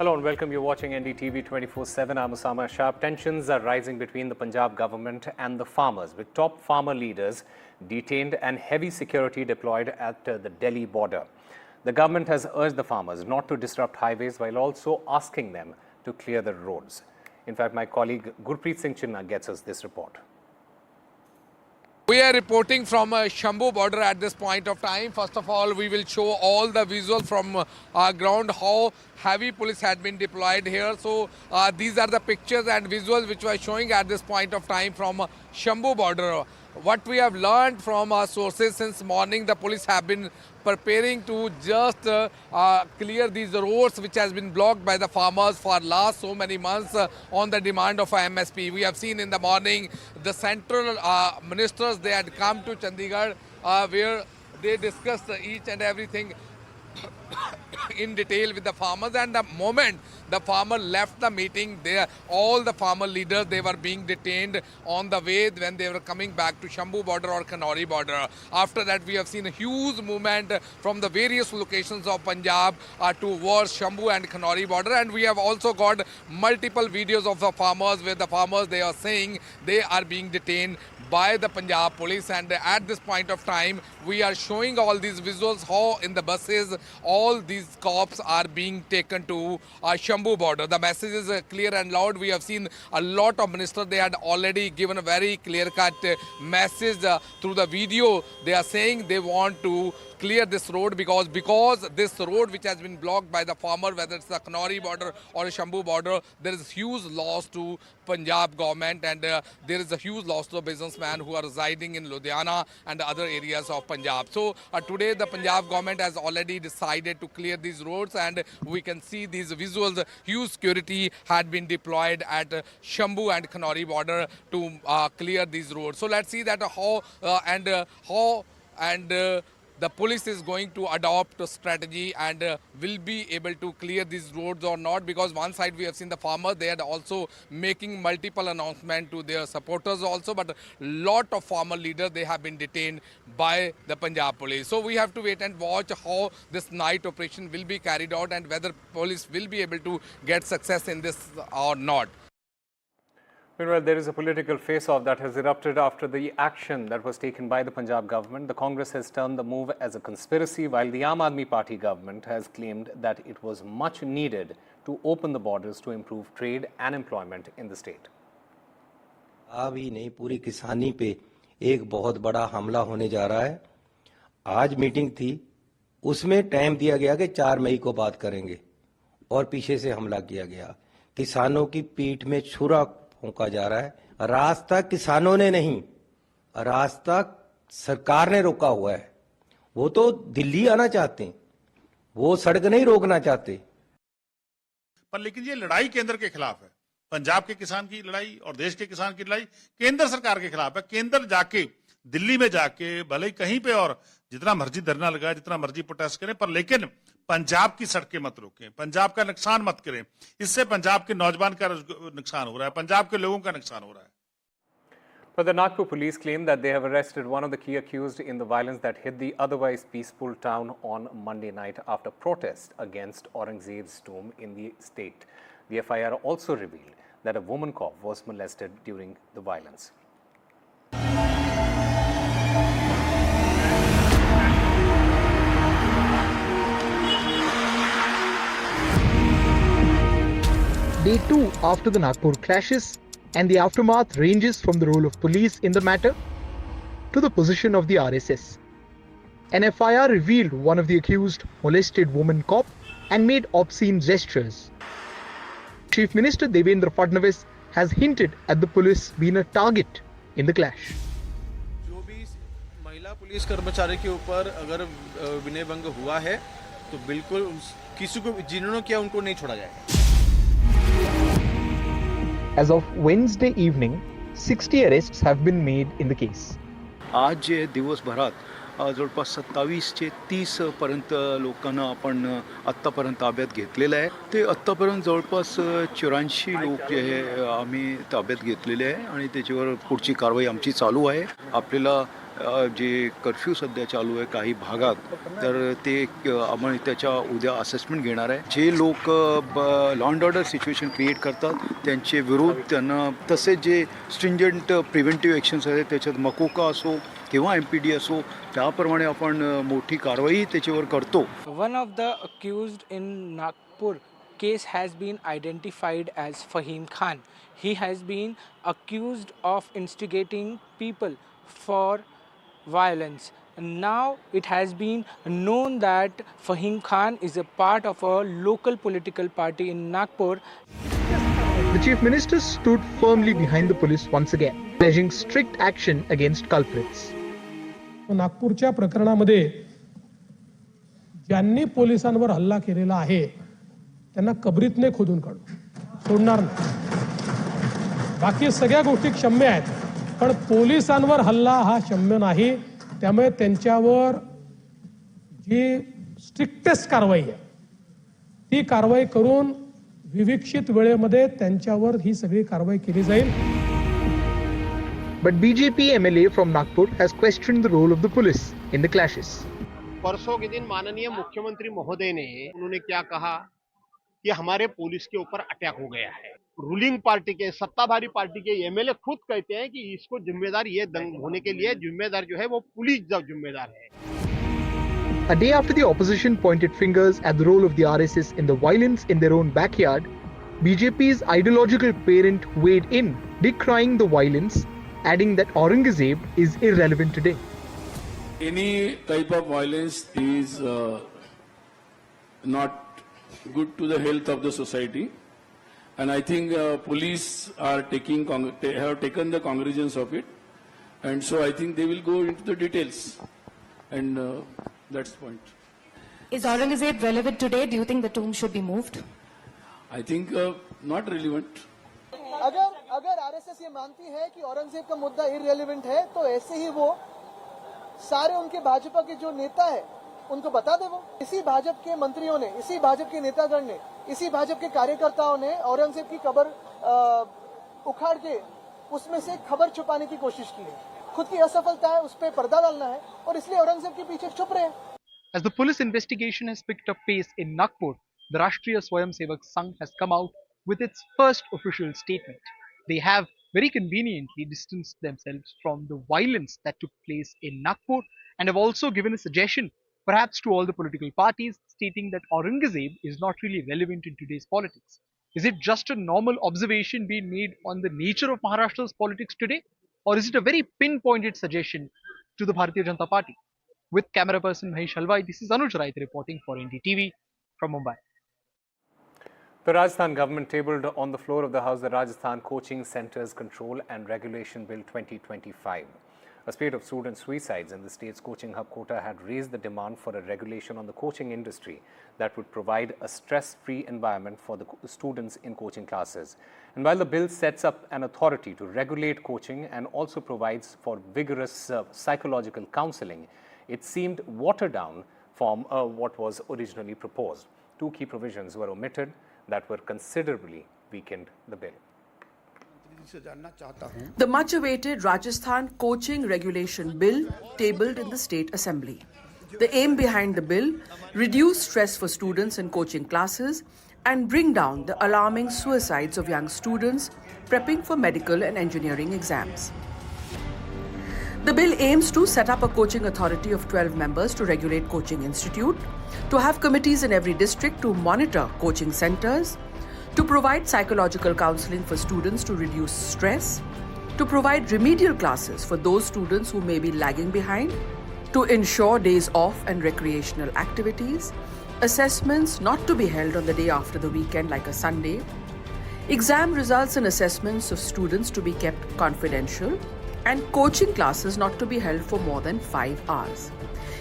Hello and welcome. You're watching NDTV 24/7. I'm Osama Sharp. Tensions are rising between the Punjab government and the farmers, with top farmer leaders detained and heavy security deployed at the Delhi border. The government has urged the farmers not to disrupt highways while also asking them to clear the roads. In fact, my colleague Gurpreet Singh Chinna gets us this report. We are reporting from Shambhu border at this point of time. First of all, we will show all the visuals from our ground, how heavy police had been deployed here. So these are the pictures and visuals which we are showing at this point of time from Shambhu border. What we have learned from our sources since morning, the police have been preparing to just clear these roads which has been blocked by the farmers for last so many months on the demand of MSP. We have seen in the morning the central ministers, they had come to Chandigarh where they discussed each and everything in detail with the farmers, and the moment the farmer left the meeting, all the farmer leaders, they were being detained on the way when they were coming back to Shambhu border or Kanhori border. After that, we have seen a huge movement from the various locations of Punjab towards Shambhu and Kanhori border, and we have also got multiple videos of the farmers where the farmers, they are saying they are being detained by the Punjab police. And at this point of time, we are showing all these visuals, how in the buses all these cops are being taken to Shambhu border. The message is clear and loud. We have seen a lot of ministers, they had already given a very clear-cut message through the video. They are saying they want to clear this road because this road which has been blocked by the farmer, whether it's the Kanhori border or Shambhu border, there is huge loss to Punjab government, and there is a huge loss to the businessmen who are residing in Ludhiana and other areas of Punjab. So today the Punjab government has already decided to clear these roads, and we can see these visuals. Huge security had been deployed at Shambhu and Kanhori border to clear these roads. So let's see that how the police is going to adopt a strategy and will be able to clear these roads or not, because one side we have seen the farmers, they are also making multiple announcements to their supporters also, but a lot of farmer leaders, they have been detained by the Punjab police. So we have to wait and watch how this night operation will be carried out and whether police will be able to get success in this or not. Meanwhile, there is a political face-off that has erupted after the action that was taken by the Punjab government. The Congress has termed the move as a conspiracy, while the Aam Aadmi Party government has claimed that it was much needed to open the borders to improve trade and employment in the state. अभी नहीं, पूरी किसानी पे एक बहुत बड़ा हमला होने जा रहा है। आज मीटिंग थी, उसमें टाइम दिया गया कि 4 मई को बात करेंगे और पीछे से हमला किया गया। किसानों की पीठ में छुरा फूंका जा रहा है। रास्ता किसानों ने नहीं, रास्ता सरकार ने रोका हुआ है। वो तो दिल्ली आना चाहते हैं, वो सड़क नहीं रोकना चाहते। पर लेकिन ये लड़ाई केंद्र के खिलाफ है। पंजाब के किसान की लड़ाई और देश के किसान की लड़ाई केंद्र सरकार के खिलाफ है। केंद्र जाके, दिल्ली में जाके, भले ही कहीं पे और जितना मर्जी धरना लगाए, जितना मर्जी प्रोटेस्ट करें, पर लेकिन पंजाब की सड़कें मत रोकें, पंजाब का नुकसान मत करें। इससे पंजाब के नौजवान का नुकसान हो रहा है, पंजाब के लोगों का नुकसान हो रहा है। But the Nagpur police claim that they have arrested one of the key accused in the violence that hit the otherwise peaceful town on Monday night after protests against Aurangzeb's tomb in the state. The FIR also revealed that a woman cop was molested during the violence. Day 2 after the Nagpur clashes, and the aftermath ranges from the role of police in the matter to the position of the RSS. An FIR revealed one of the accused molested woman cop and made obscene gestures. Chief Minister Devendra Fadnavis has hinted at the police being a target in the clash. जो भी महिला police कर्मचारी के ऊपर अगर विनय भंग हुआ है तो बिल्कुल किसी को जिन्होंने किया उनको नहीं छोड़ा जाएगा। As of Wednesday evening, 60 arrests have been made in the case. आज दिवसभरात जवळपास 27 ते 30 पर्यंत लोकांना आपण आत्तापर्यंत ताब्यात घेतलेलं आहे। ते आत्तापर्यंत जवळपास 84 लोक जे आहे आम्ही ताब्यात घेतलेले आहे आणि त्याच्यावर पुढची कारवाई आमची चालू आहे। आपल्याला जे कर्फ्यू सध्या चालू आहे काही भागात, तर ते आम्ही त्याच्या उद्या असेसमेंट घेणार आहे. जे लोक law and order situation create करतात त्यांचे विरोध, त्यांना तसेच जे स्ट्रिंजंट प्रिव्हेंटिव्ह ॲक्शन्स आहेत त्याच्यात मकोका असो किंवा MPD असो त्याप्रमाणे आपण मोठी कारवाई त्याच्यावर करतो. One of the accused in Nagpur case has been identified as Fahim Khan. He has been accused of instigating people for violence. And now it has been known that Fahim Khan is a part of a local political party in Nagpur. The Chief Minister stood firmly behind the police once again, pledging strict action against culprits. नागपूरच्या प्रकरणामध्ये ज्यांनी पोलिसांवर हल्ला केलेला आहे त्यांना कबरीतने खोदून काढू, सोडणार नाही. बाकी सगळ्या गोष्टी क्षम्य आहेत, पण पोलिसांवर हल्ला हा क्षम्य नाही. त्यामुळे त्यांच्यावर जी स्ट्रिक्टेस्ट कारवाई आहे ती कारवाई करून विविक्षित वेळेमध्ये त्यांच्यावर ही सगळी कारवाई केली जाईल. But BJP MLA from Nagpur has questioned the role of the police in the clashes. परसों के दिन माननीय मुख्यमंत्री महोदय ने उन्होंने क्या कहा कि हमारे पुलिस के ऊपर अटैक हो गया है. रूलिंग पार्टी के, सत्ताधारी पार्टी के MLA खुद कहते हैं कि इसको जिम्मेदार ये दंग होने के लिए जिम्मेदार जो है वो पुलिस जिम्मेदार है. A day after the opposition pointed fingers at the role of the RSS in the violence in their own backyard, BJP's ideological parent weighed in, decrying the violence, adding that Aurangzeb is irrelevant today. Any type of violence is not good to the health of the society, and I think police are have taken the cognizance of it, and so I think they will go into the details, and that's the point. Is Aurangzeb relevant today? Do you think the tomb should be moved? I think not relevant. अगर RSS ये मानती है कि औरंगजेब का मुद्दा irrelevant है, तो ऐसे ही वो सारे उनके भाजपा के जो नेता है उनको बता दे. वो इसी भाजपा के मंत्रियों ने, इसी भाजपा के नेतागण ने, इसी भाजपा के कार्यकर्ताओं ने औरंगजेब की कब्र उखाड़ के उसमें से खबर छुपाने की कोशिश की है. खुद की असफलता है, उस पर पर्दा डालना है, और इसलिए औरंगजेब के पीछे छुप रहे हैं. As the police investigation has picked up pace in Nagpur, the Rashtriya Swayamsevak Sangh has come out with its first official statement. They have very conveniently distanced themselves from the violence that took place in Nagpur and have also given a suggestion, perhaps to all the political parties, stating that Aurangzeb is not really relevant in today's politics. Is it just a normal observation being made on the nature of Maharashtra's politics today, or is it a very pinpointed suggestion to the Bharatiya Janata Party? With camera person Mahesh Halwai, this is Anuj Raith reporting for NDTV from Mumbai. The Rajasthan government tabled on the floor of the House the Rajasthan Coaching Centres Control and Regulation Bill 2025. A spate of student suicides in the state's coaching hub quota had raised the demand for a regulation on the coaching industry that would provide a stress-free environment for the students in coaching classes. And while the bill sets up an authority to regulate coaching and also provides for vigorous psychological counselling, it seemed watered down from what was originally proposed. Two key provisions were omitted that were considerably weakened the bill. The much-awaited Rajasthan Coaching Regulation Bill tabled in the State Assembly. The aim behind the bill: reduce stress for students in coaching classes and bring down the alarming suicides of young students prepping for medical and engineering exams. The bill aims to set up a coaching authority of 12 members to regulate coaching institute, to have committees in every district to monitor coaching centers, to provide psychological counseling for students to reduce stress, to provide remedial classes for those students who may be lagging behind, to ensure days off and recreational activities, assessments not to be held on the day after the weekend like a Sunday, exam results and assessments of students to be kept confidential, and coaching classes not to be held for more than 5 hours.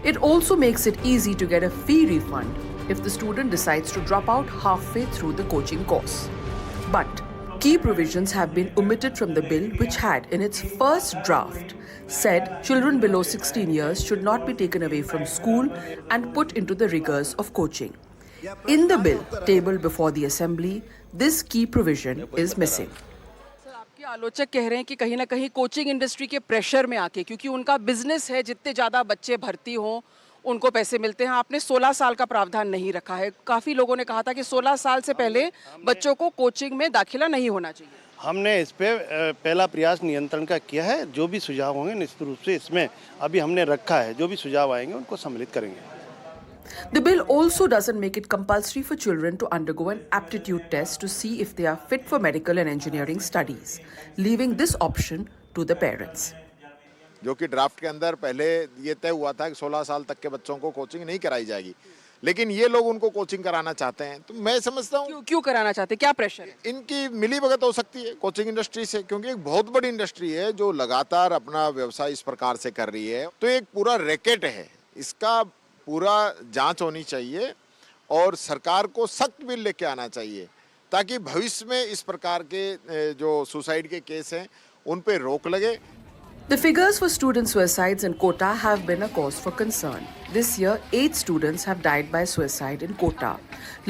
It also makes it easy to get a fee refund if the student decides to drop out halfway through the coaching course. But key provisions have been omitted from the bill, which had, in its first draft, said children below 16 years should not be taken away from school and put into the rigors of coaching. In the bill tabled before the Assembly, this key provision is missing. आलोचक कह रहे हैं कि कहीं ना कहीं coaching industry के pressure में आके, क्योंकि उनका बिजनेस है, जितने ज़्यादा बच्चे भर्ती हों उनको पैसे मिलते हैं। आपने 16 साल का प्रावधान नहीं रखा है। काफ़ी लोगों ने कहा था कि 16 साल से पहले बच्चों को कोचिंग में दाखिला नहीं होना चाहिए। हमने इस पे पहला प्रयास नियंत्रण का किया है। जो भी सुझाव होंगे निश्चित रूप से इसमें अभी हमने रखा है। जो भी सुझाव आएंगे उनको सम्मिलित करेंगे। The bill also doesn't make it compulsory for children to undergo an aptitude test to see if they are fit for medical and engineering studies, leaving this option to the parents. जो कि draft के अंदर पहले ये तय हुआ था कि 16 साल तक के बच्चों को कोचिंग नहीं कराई जाएगी, लेकिन ये लोग उनको कोचिंग कराना चाहते हैं। तो मैं समझता हूँ क्यों कराना चाहते हैं, क्या प्रेशर है? इनकी मिली भगत हो सकती है कोचिंग इंडस्ट्री से, क्योंकि एक बहुत बड़ी इंडस्ट्री है जो लगातार अपना व्यवसाय इस प्रकार से कर रही है। तो एक पूरा रैकेट है, इसका पूरा जांच होनी चाहिए और सरकार को सख्त बिल लेके आना चाहिए ताकि भविष्य में इस प्रकार के जो सुसाइड के केस हैं उन पे रोक लगे। The figures for student suicides in Kota have been a cause for concern. This year, 8 students have died by suicide in Kota.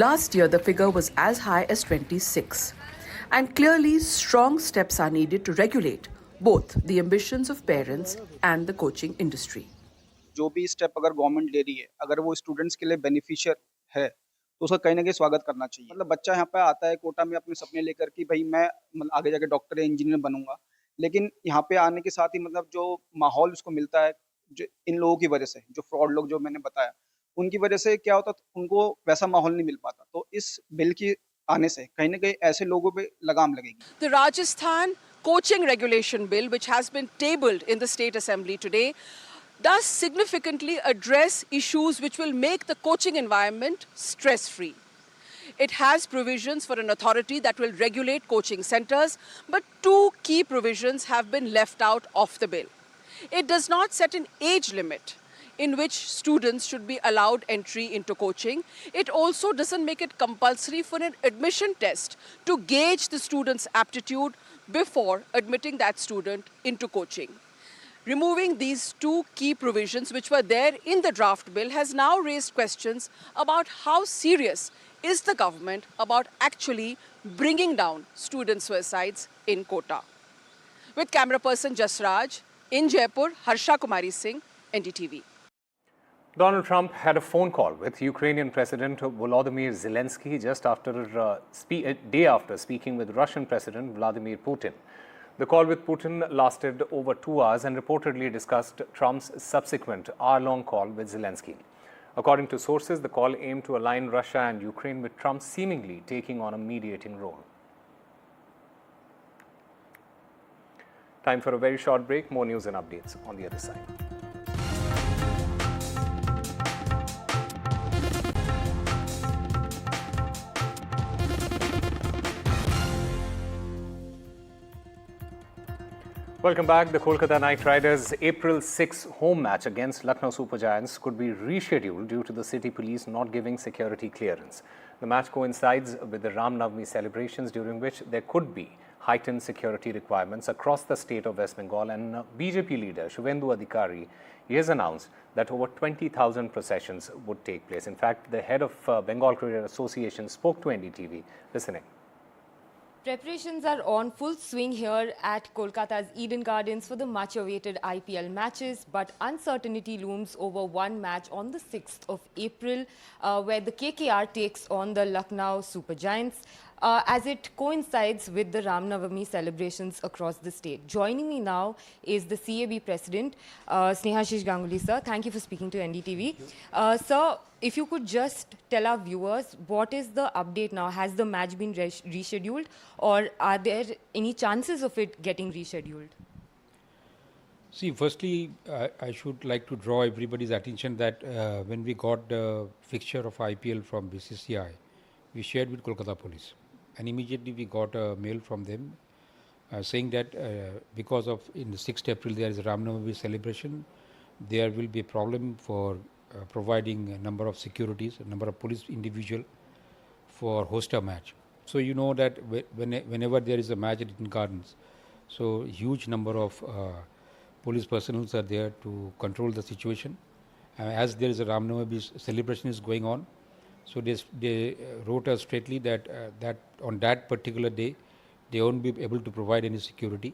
Last year, the figure was as high as 26. And clearly, strong steps are needed to regulate both the ambitions of parents and the coaching industry. जो भी step अगर government ले रही है, अगर वो students के लिए बेनिफिशियर है तो उसका कहीं ना कहीं स्वागत करना चाहिए। मतलब बच्चा यहाँ पे आता है कोटा में अपने सपने लेकर कि भाई मैं आगे जाके डॉक्टर या इंजीनियर बनूंगा, लेकिन यहाँ पे आने के साथ ही मतलब जो माहौल उसको मिलता है, जो इन लोगों की वजह से, जो फ्रॉड लोग जो मैंने बताया, उनकी वजह से क्या होता, उनको वैसा माहौल नहीं मिल पाता। तो इस बिल की आने से कहीं ना कहीं ऐसे लोगों पे लगाम लगेगी। The Rajasthan Coaching Regulation Bill, which has been tabled in the State Assembly today, does significantly address issues which will make the coaching environment stress-free. It has provisions for an authority that will regulate coaching centers, but two key provisions have been left out of the bill. It does not set an age limit in which students should be allowed entry into coaching. It also doesn't make it compulsory for an admission test to gauge the student's aptitude before admitting that student into coaching. Removing these two key provisions which were there in the draft bill has now raised questions about how serious is the government about actually bringing down student suicides in Kota. With camera person Jasraj, in Jaipur, Harsha Kumari Singh, NDTV. Donald Trump had a phone call with Ukrainian President Volodymyr Zelensky just after a day after speaking with Russian President Vladimir Putin. The call with Putin lasted over 2 hours and reportedly discussed Trump's subsequent hour-long call with Zelensky. According to sources, the call aimed to align Russia and Ukraine, with Trump seemingly taking on a mediating role. Time for a very short break. More news and updates on the other side. Welcome back. The Kolkata Knight Riders' April 6 home match against Lucknow Super Giants could be rescheduled due to the city police not giving security clearance. The match coincides with the Ram Navami celebrations, during which there could be heightened security requirements across the state of West Bengal, and BJP leader Shubhendu Adhikari has announced that over 20,000 processions would take place. In fact, the head of Bengal Cricket Association spoke to NDTV. Listening. Preparations are on full swing here at Kolkata's Eden Gardens for the much-awaited IPL matches, but uncertainty looms over one match on the 6th of April, where the KKR takes on the Lucknow Super Giants, as it coincides with the Ram Navami celebrations across the state. Joining me now is the CAB President, Snehashish Ganguly, sir. Thank you for speaking to NDTV. Sir, if you could just tell our viewers, what is the update now? Has the match been rescheduled, or are there any chances of it getting rescheduled? See, firstly, I should like to draw everybody's attention that when we got the fixture of IPL from BCCI, we shared with Kolkata Police. And immediately we got a mail from them saying that because of in the 6th April there is a Ram Navami celebration, there will be a problem for providing a number of securities, a number of police individual for host a match. So you know that whenever there is a match at Eden Gardens, so huge number of police personnel are there to control the situation. As there is a Ram Navami celebration is going on, so they wrote us straightly that that on that particular day they won't be able to provide any security.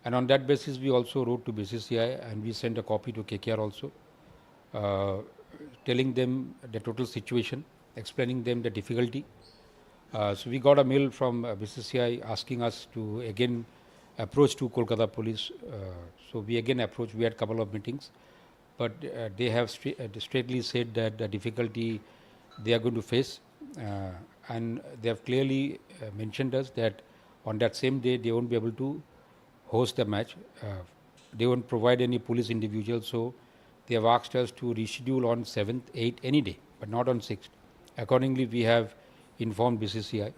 And on that basis, we also wrote to BCCI and we sent a copy to KKR also, telling them the total situation, explaining them the difficulty. So we got a mail from BCCI asking us to again approach to Kolkata police. So we again approached, we had a couple of meetings, but they have straightly said that the difficulty they are going to face, and they have clearly mentioned us that on that same day they won't be able to host the match. They won't provide any police individuals, so they have asked us to reschedule on 7th, 8th, any day, but not on 6th. Accordingly, we have informed BCCI,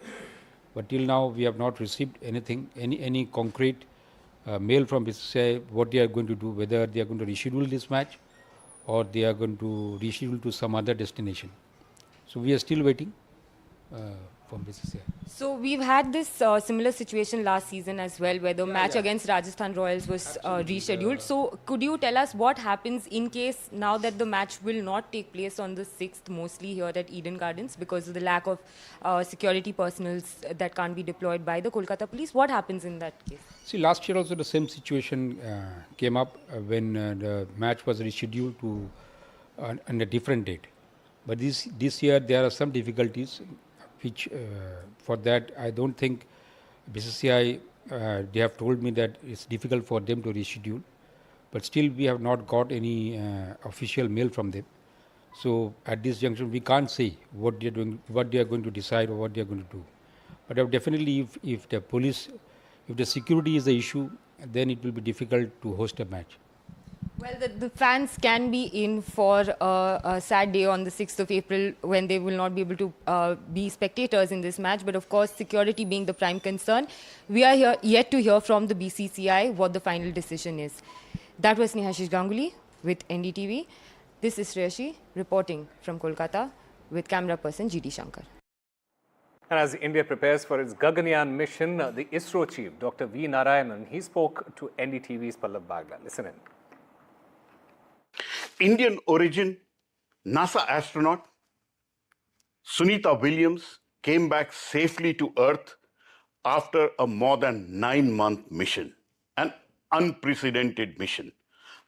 but till now we have not received anything, any concrete mail from BCCI what they are going to do, whether they are going to reschedule this match or they are going to reschedule to some other destination. So we are still waiting from BCCI. So we've had this similar situation last season as well, where the match against Rajasthan Royals was rescheduled. So could you tell us what happens in case now that the match will not take place on the 6th, mostly here at Eden Gardens, because of the lack of security personnel that can't be deployed by the Kolkata police? What happens in that case? See, last year also the same situation came up when the match was rescheduled to on a different date. But this year there are some difficulties, which for that I don't think BCCI, they have told me that it's difficult for them to reschedule, but still we have not got any official mail from them. So at this junction we can't say what they are doing, what they are going to decide or what they are going to do. But definitely if the police, if the security is the issue, then it will be difficult to host a match. Well, the fans can be in for a sad day on the 6th of April when they will not be able to be spectators in this match. But of course, security being the prime concern, we are yet to hear from the BCCI what the final decision is. That was Snehashish Ganguly with NDTV. This is Shreyashi reporting from Kolkata with camera person GD Shankar. And as India prepares for its Gaganyaan mission, the ISRO chief, Dr. V. Narayanan, he spoke to NDTV's Pallab Bagla. Listen in. Indian origin NASA astronaut Sunita Williams came back safely to Earth after a more than 9-month mission, an unprecedented mission.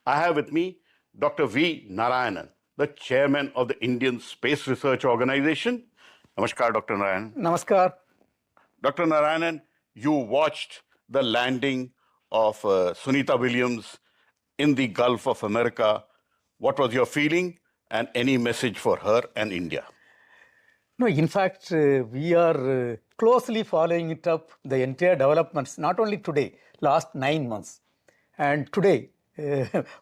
I have with me Dr. V. Narayanan, the chairman of the Indian Space Research Organization. Namaskar, Dr. Narayanan. Namaskar. Dr. Narayanan, you watched the landing of Sunita Williams in the Gulf of America. What was your feeling and any message for her and India? No, in fact, we are closely following it up, the entire developments, not only today, last 9 months. And today,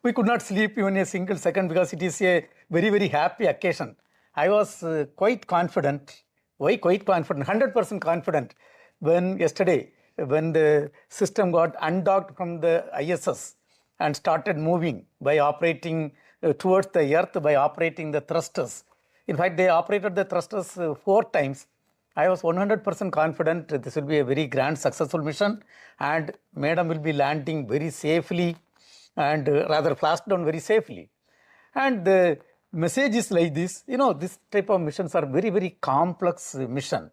we could not sleep even a single second because it is a very, very happy occasion. I was quite confident, quite confident, 100% confident when yesterday, when the system got undocked from the ISS and started moving by operating towards the Earth by operating the thrusters. In fact, they operated the thrusters 4 times. I was 100% confident this will be a very grand, successful mission and Madam will be landing very safely and rather flashed down very safely. And the message is like this, you know, this type of missions are very, very complex mission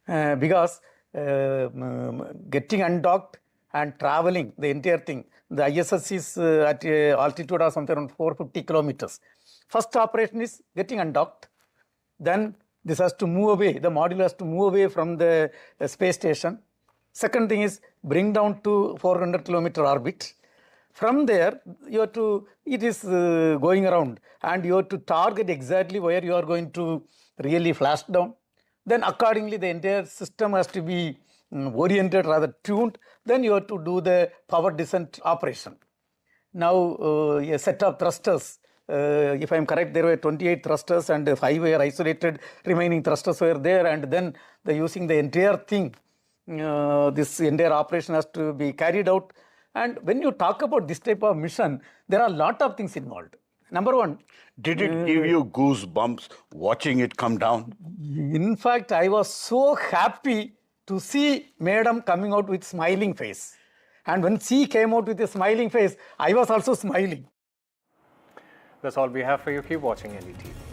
because getting undocked and traveling, the entire thing, the ISS is at altitude of something around 450 kilometers. First operation is getting undocked. Then this has to move away. The module has to move away from the space station. Second thing is bring down to 400 kilometer orbit. From there, you have to, it is going around and you have to target exactly where you are going to really flash down. Then accordingly, the entire system has to be oriented, rather tuned. Then you have to do the power descent operation. Now, a set of thrusters, if I am correct, there were 28 thrusters and 5 were isolated, remaining thrusters were there, and then using the entire thing, this entire operation has to be carried out. And when you talk about this type of mission, there are a lot of things involved. Number one, did it give you goosebumps watching it come down? In fact, I was so happy to see Madam coming out with smiling face. And when she came out with a smiling face, I was also smiling. That's all we have for you. Keep watching NDTV.